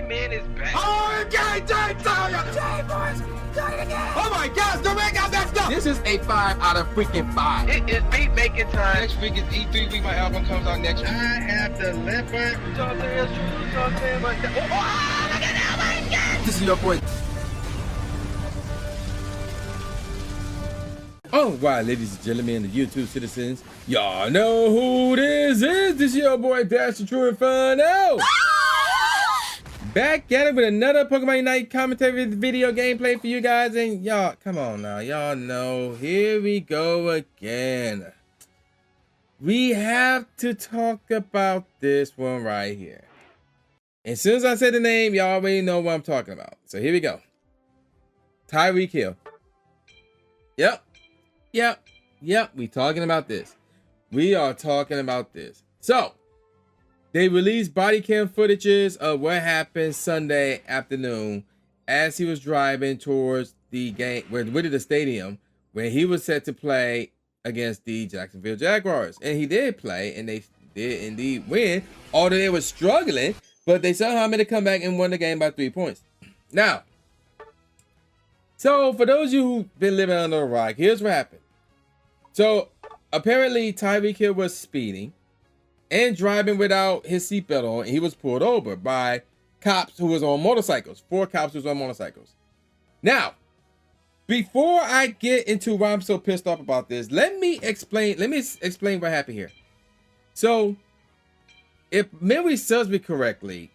man is back. Oh, okay, boys. Oh my gosh, the man got that stuff. This is a 5 out of freaking 5. It is beat making time. Next week is E3 week. My album comes out next week. I have the leopard. You know what I'm saying? You know what I'm saying? But look at that, my God. This is your boy. All right, ladies and gentlemen, the YouTube citizens, y'all know who this is. This is your boy, Dash the True Inferno. Back at it with another Pokemon Unite commentary video gameplay for you guys. And y'all, come on now. Y'all know, here we go again. We have to talk about this one right here. As soon as I say the name, y'all already know what I'm talking about. So here we go. Tyreek Hill. Yep, we talking about this. We are talking about this. So, they released body cam footages of what happened Sunday afternoon as he was driving towards the game, the stadium, where he was set to play against the Jacksonville Jaguars. And he did play, and they did indeed win, although they were struggling, but they somehow made a comeback and won the game by 3 points. Now, so for those of you who've been living under a rock, here's what happened. So apparently Tyreek Hill was speeding and driving without his seatbelt on, and he was pulled over by cops who was on motorcycles. 4 cops who was on motorcycles. Now, before I get into why I'm so pissed off about this, let me explain what happened here. So, if memory serves me correctly,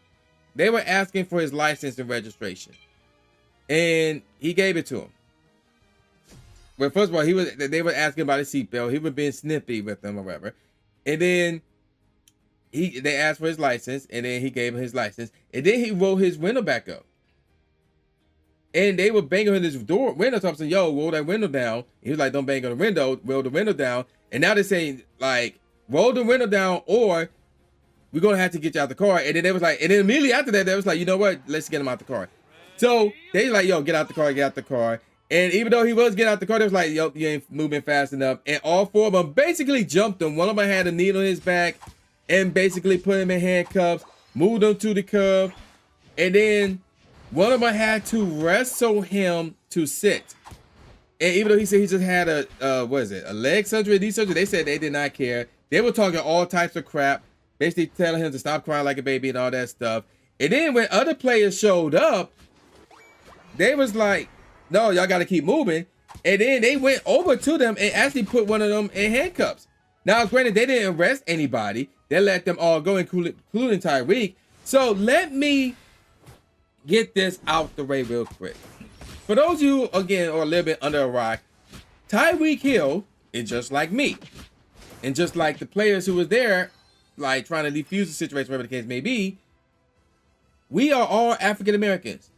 they were asking for his license and registration, and he gave it to him. Well, first of all, they were asking about his seatbelt. He was being snippy with them or whatever. And then they asked for his license, and then he gave him his license. And then he rolled his window back up. And they were banging on his window top saying, yo, roll that window down. He was like, don't bang on the window, roll the window down. And now they're saying, like, roll the window down or we're going to have to get you out the car. And then they was like, and then immediately after that, they was like, you know what? Let's get him out the car. So they like, yo, get out the car, get out the car. And even though he was getting out the car, they was like, yo, you ain't moving fast enough. And all 4 of them basically jumped him. One of them had a needle in his back and basically put him in handcuffs, moved him to the curb. And then one of them had to wrestle him to sit. And even though he said he just had a leg surgery, knee surgery, they said they did not care. They were talking all types of crap, basically telling him to stop crying like a baby and all that stuff. And then when other players showed up, they was like, no, y'all got to keep moving. And then they went over to them and actually put one of them in handcuffs. Now, granted, they didn't arrest anybody. They let them all go, including Tyreek. So let me get this out the way real quick. For those of you, again, are a little bit under a rock, Tyreek Hill is just like me. And just like the players who was there, like trying to defuse the situation, whatever the case may be, we are all African Americans.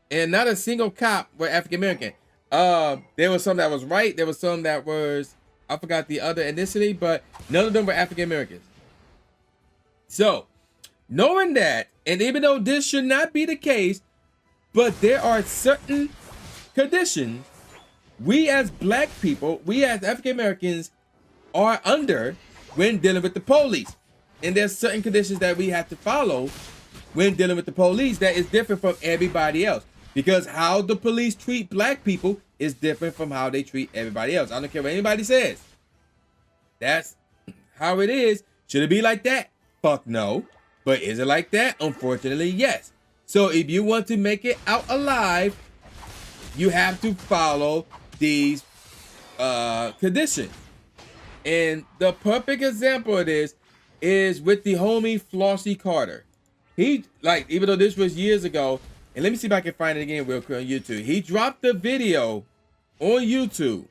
And not a single cop were African American. There was some that was white. There was some that was, I forgot the other ethnicity, but none of them were African Americans. So, knowing that, and even though this should not be the case, but there are certain conditions we as black people, we as African Americans are under when dealing with the police. And there's certain conditions that we have to follow when dealing with the police that is different from everybody else. Because how the police treat black people is different from how they treat everybody else. I don't care what anybody says. That's how it is. Should it be like that? Fuck no. But is it like that? Unfortunately, yes. So if you want to make it out alive, you have to follow these conditions. And the perfect example of this is with the homie Flossie Carter. He, like, even though this was years ago, and let me see if I can find it again real quick on YouTube. He dropped the video on YouTube.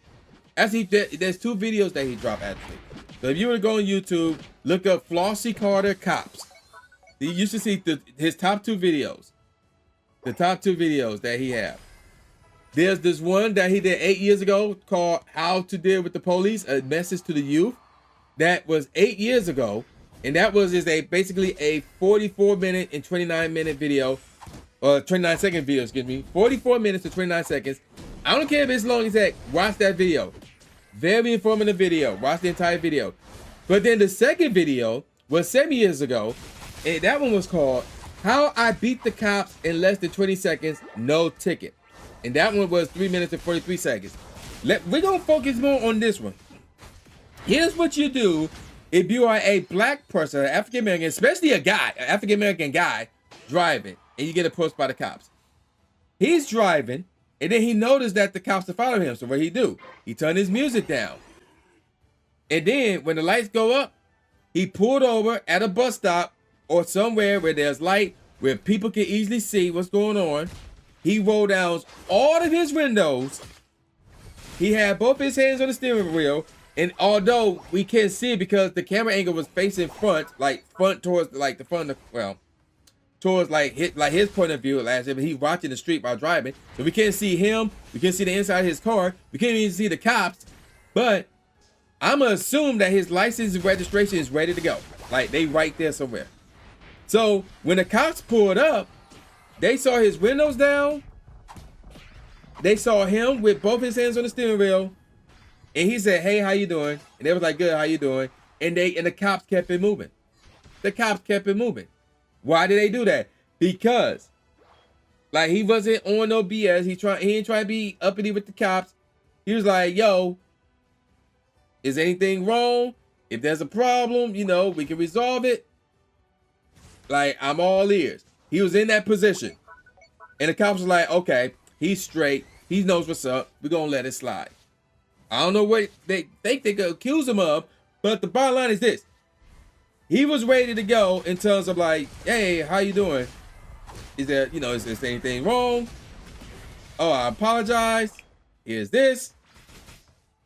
Actually, there's 2 videos that he dropped, actually. So if you were to go on YouTube, look up Flossie Carter Cops. You should see his top 2 videos. The top 2 videos that he had. There's this one that he did 8 years ago called How to Deal with the Police, a message to the youth. That was 8 years ago. And that was basically a 44-minute and 29-minute video. Or 29-second video, excuse me. 44 minutes to 29 seconds. I don't care if it's long as heck. Watch that video. Very informative video. Watch the entire video. But then the second video was 7 years ago. And that one was called How I beat the cops in less than 20 seconds, no ticket. And that one was 3 minutes and 43 seconds. We're gonna focus more on this one. Here's what you do if you are a black person, an African American, especially a guy, an African American guy driving, and you get approached by the cops. He's driving, and then he noticed that the cops are following him. So what he do? He turned his music down. And then when the lights go up, he pulled over at a bus stop or somewhere where there's light, where people can easily see what's going on. He rolled down all of his windows. He had both his hands on the steering wheel. And although we can't see it because the camera angle was facing front, like front towards like the front of, well, towards like his point of view last year, but he's watching the street while driving. So we can't see him. We can't see the inside of his car. We can't even see the cops. But I'm gonna assume that his license and registration is ready to go. Like they right there somewhere. So when the cops pulled up, they saw his windows down. They saw him with both his hands on the steering wheel. And he said, "Hey, how you doing?" And they was like, "Good, how you doing?" And the cops kept it moving. The cops kept it moving. Why did they do that? Because like he wasn't on no BS. He ain't trying to be uppity with the cops. He was like, "Yo, is anything wrong? If there's a problem, you know, we can resolve it. Like, I'm all ears." He was in that position. And the cops was like, "Okay, he's straight. He knows what's up. We're going to let it slide." I don't know what they think they could accuse him of, but the bottom line is this. He was ready to go in terms of like, "Hey, how you doing? Is there, you know, is there anything wrong? Oh, I apologize. Here's this.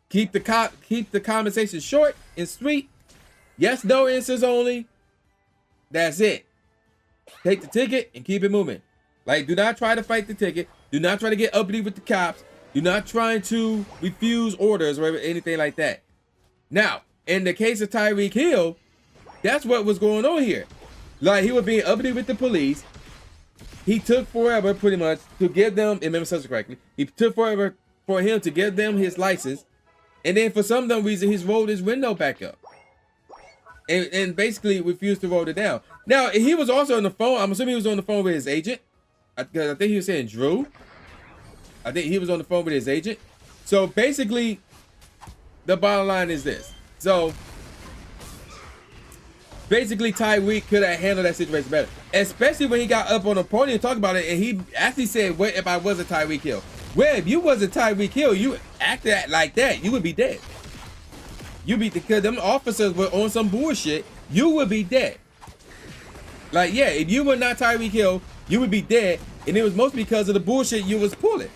Keep the conversation short and sweet. Yes, no answers only. That's it. Take the ticket and keep it moving. Like, do not try to fight the ticket. Do not try to get uppity with the cops. Do not try to refuse orders or anything like that." Now, in the case of Tyreek Hill, that's what was going on here. Like, he was being uppity with the police. He took forever, pretty much, to give them, if I remember correctly, he took forever for him to give them his license. And then for some dumb reason, he's rolled his window back up. And basically refused to roll it down. Now, he was also on the phone. I'm assuming he was on the phone with his agent. Because I think he was saying Drew. I think he was on the phone with his agent. So basically, the bottom line is this. So basically, Tyreek could have handled that situation better. Especially when he got up on the podium and talked about it. And he actually said, "What if I was a Tyreek Hill?" Well, if you wasn't Tyreek Hill, you acted like that, you would be dead. Because them officers were on some bullshit, you would be dead. Like, yeah, if you were not Tyreek Hill, you would be dead. And it was mostly because of the bullshit you was pulling.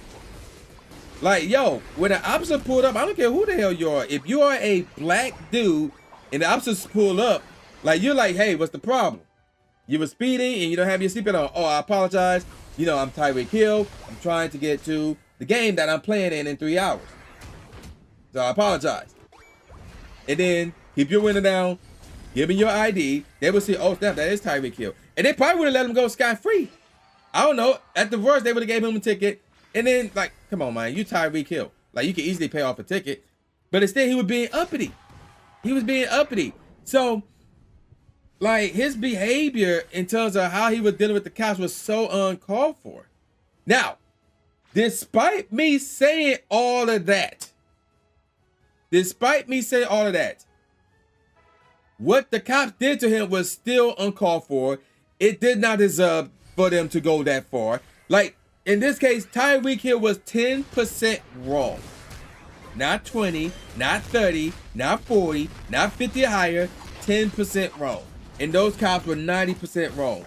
Like, yo, when the officer pulled up, I don't care who the hell you are. If you are a black dude and the officers pull up, like, you're like, "Hey, what's the problem? You were speeding and you don't have your seatbelt on." "Oh, I apologize. You know, I'm Tyreek Hill. I'm trying to get to the game that I'm playing in 3 hours. So I apologize." And then keep your window down, give me your ID. They would say, "Oh, snap, that is Tyreek Hill." And they probably would have let him go scot-free. I don't know. At the worst, they would have gave him a ticket. And then, like, come on, man, you Tyreek Hill. Like, you can easily pay off a ticket. But instead, he was being uppity. He was being uppity. So, like, his behavior in terms of how he was dealing with the cops was so uncalled for. Now, despite me saying all of that, what the cops did to him was still uncalled for. It did not deserve for them to go that far. Like, in this case, Tyreek Hill was 10% wrong. Not 20, not 30, not 40, not 50 or higher, 10% wrong. And those cops were 90% wrong.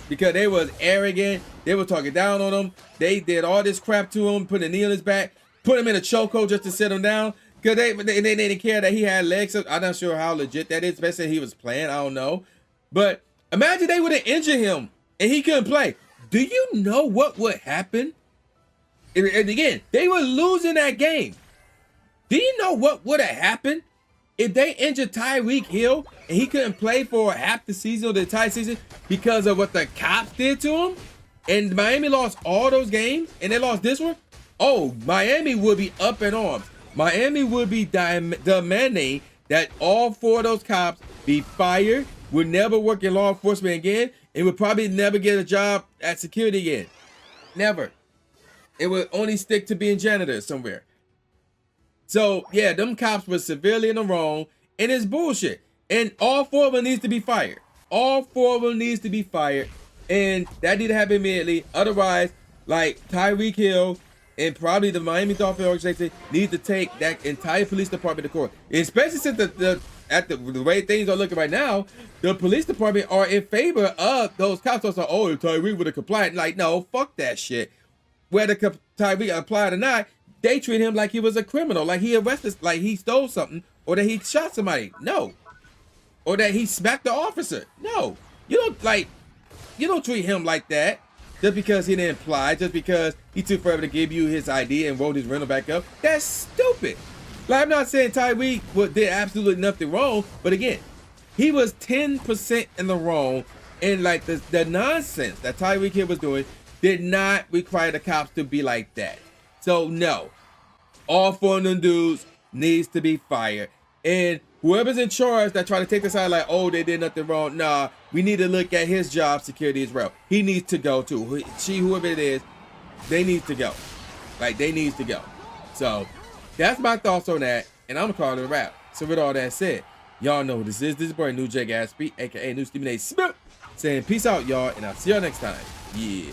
Because they was arrogant, they were talking down on him, they did all this crap to him, put a knee on his back, put him in a chokehold just to sit him down. Because they didn't care that he had legs. I'm not sure how legit that is, especially if he was playing, I don't know. But imagine they would have injured him and he couldn't play. Do you know what would happen? And again, they were losing that game. Do you know what would have happened if they injured Tyreek Hill and he couldn't play for half the season or the entire season because of what the cops did to him? And Miami lost all those games and they lost this one? Oh, Miami would be up in arms. Miami would be demanding that all 4 of those cops be fired, would never work in law enforcement again, and would probably never get a job at security again. Never. It would only stick to being janitor somewhere. So yeah, them cops were severely in the wrong, and it's bullshit. And all 4 of them needs to be fired. All 4 of them needs to be fired, and that need to happen immediately. Otherwise, like Tyreek Hill and probably the Miami Dolphins organization need to take that entire police department to court. Especially since the way things are looking right now, the police department are in favor of those cops. So, oh, if Tyreek would have complied, like, no, fuck that shit. Whether Tyreek applied or not, they treat him like he was a criminal, like he arrested, like he stole something, or that he shot somebody. No. Or that he smacked the officer. No. You don't treat him like that just because he didn't apply, just because he took forever to give you his ID and rolled his rental back up. That's stupid. Like, I'm not saying Tyreek did absolutely nothing wrong, but again, he was 10% in the wrong, and like the nonsense that Tyreek Hill was doing did not require the cops to be like that. So no, all 4 of them dudes needs to be fired, and whoever's in charge that try to take this out like, oh, they did nothing wrong. Nah, we need to look at his job security as well. He needs to go too. Whoever it is, they need to go. Like, they need to go. So that's my thoughts on that, and I'm gonna call it a wrap. So with all that said, y'all know who this is. This is boy New Jay Gatsby, aka New Stephen A. Smith, saying peace out, y'all, and I'll see y'all next time. Yeah.